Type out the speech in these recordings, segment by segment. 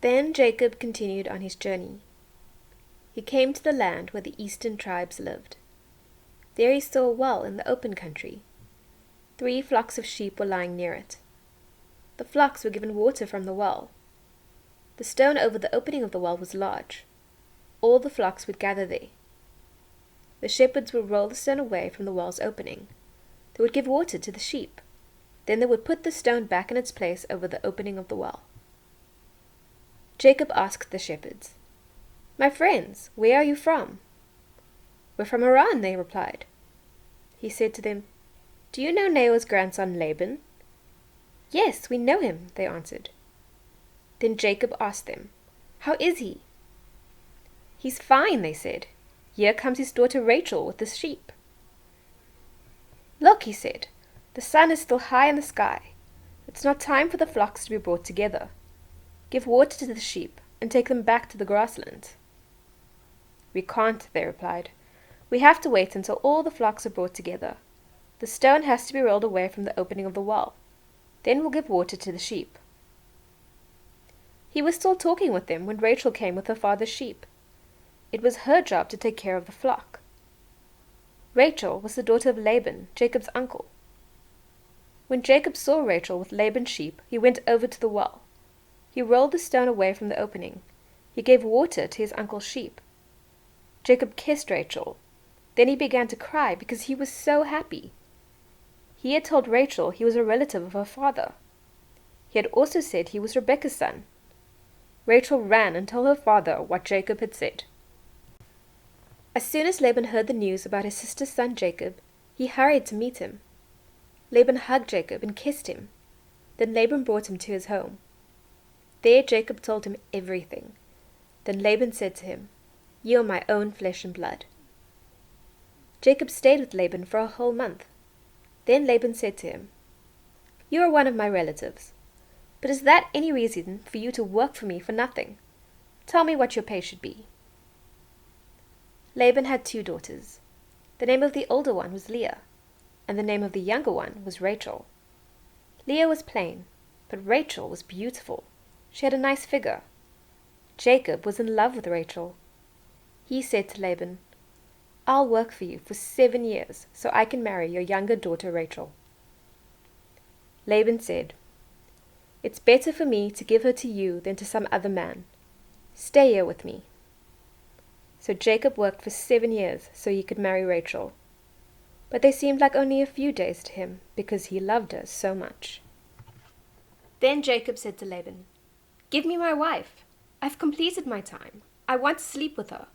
Then Jacob continued on his journey. He came to the land where the eastern tribes lived. There he saw a well in the open country. 3 flocks of sheep were lying near it. The flocks were given water from the well. The stone over the opening of the well was large. All the flocks would gather there. The shepherds would roll the stone away from the well's opening. They would give water to the sheep. Then they would put the stone back in its place over the opening of the well. Jacob asked the shepherds, "My friends, where are you from?" "We're from Haran," they replied. He said to them, "Do you know Nahor's grandson Laban?" "Yes, we know him," they answered. Then Jacob asked them, "How is he?" "He's fine," they said. "Here comes his daughter Rachel with the sheep." "Look," he said, "the sun is still high in the sky. It's not time for the flocks to be brought together. Give water to the sheep and take them back to the grasslands." "We can't," they replied. "We have to wait until all the flocks are brought together. The stone has to be rolled away from the opening of the well. Then we'll give water to the sheep." He was still talking with them when Rachel came with her father's sheep. It was her job to take care of the flock. Rachel was the daughter of Laban, Jacob's uncle. When Jacob saw Rachel with Laban's sheep, he went over to the well. He rolled the stone away from the opening. He gave water to his uncle's sheep. Jacob kissed Rachel. Then he began to cry because he was so happy. He had told Rachel he was a relative of her father. He had also said he was Rebekah's son. Rachel ran and told her father what Jacob had said. As soon as Laban heard the news about his sister's son Jacob, he hurried to meet him. Laban hugged Jacob and kissed him. Then Laban brought him to his home. There Jacob told him everything. Then Laban said to him, "You are my own flesh and blood." Jacob stayed with Laban for a whole month. Then Laban said to him, "You are one of my relatives. But is that any reason for you to work for me for nothing? Tell me what your pay should be." Laban had 2 daughters. The name of the older one was Leah, and the name of the younger one was Rachel. Leah was plain, but Rachel was beautiful. She had a nice figure. Jacob was in love with Rachel. He said to Laban, "I'll work for you for 7 years so I can marry your younger daughter Rachel." Laban said, "It's better for me to give her to you than to some other man. Stay here with me." So Jacob worked for 7 years so he could marry Rachel. But they seemed like only a few days to him because he loved her so much. Then Jacob said to Laban, "Give me my wife. I've completed my time. I want to sleep with her."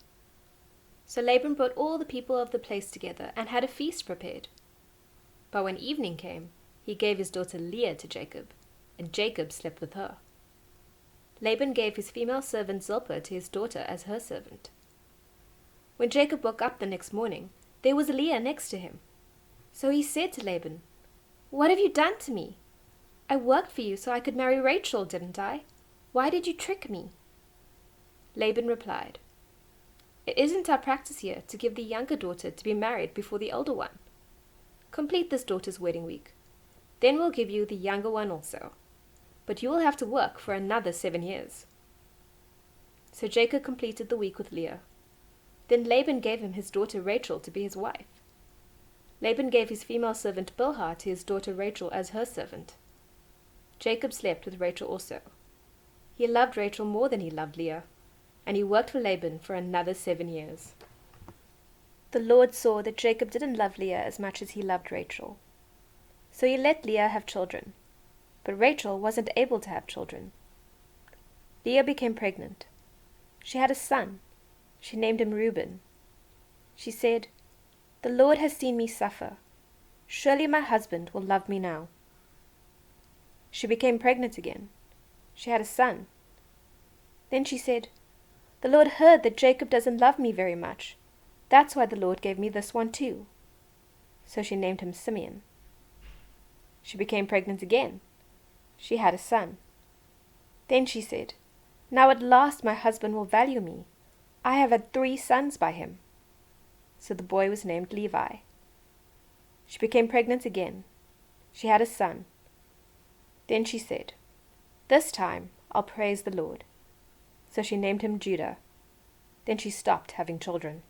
So Laban brought all the people of the place together and had a feast prepared. But when evening came, he gave his daughter Leah to Jacob, and Jacob slept with her. Laban gave his female servant Zilpah to his daughter as her servant. When Jacob woke up the next morning, there was Leah next to him. So he said to Laban, "What have you done to me? I worked for you so I could marry Rachel, didn't I? Why did you trick me?" Laban replied, "It isn't our practice here to give the younger daughter to be married before the older one. Complete this daughter's wedding week. Then we'll give you the younger one also. But you will have to work for another 7 years." So Jacob completed the week with Leah. Then Laban gave him his daughter Rachel to be his wife. Laban gave his female servant Bilhah to his daughter Rachel as her servant. Jacob slept with Rachel also. He loved Rachel more than he loved Leah, and he worked for Laban for another 7 years. The Lord saw that Jacob didn't love Leah as much as he loved Rachel. So he let Leah have children, but Rachel wasn't able to have children. Leah became pregnant. She had a son. She named him Reuben. She said, "The Lord has seen me suffer. Surely my husband will love me now." She became pregnant again. She had a son. Then she said, "The Lord heard that Jacob doesn't love me very much. That's why the Lord gave me this one too." So she named him Simeon. She became pregnant again. She had a son. Then she said, "Now at last my husband will value me. I have had 3 sons by him." So the boy was named Levi. She became pregnant again. She had a son. Then she said, "This time I'll praise the Lord. so she named him Judah. Then she stopped having children.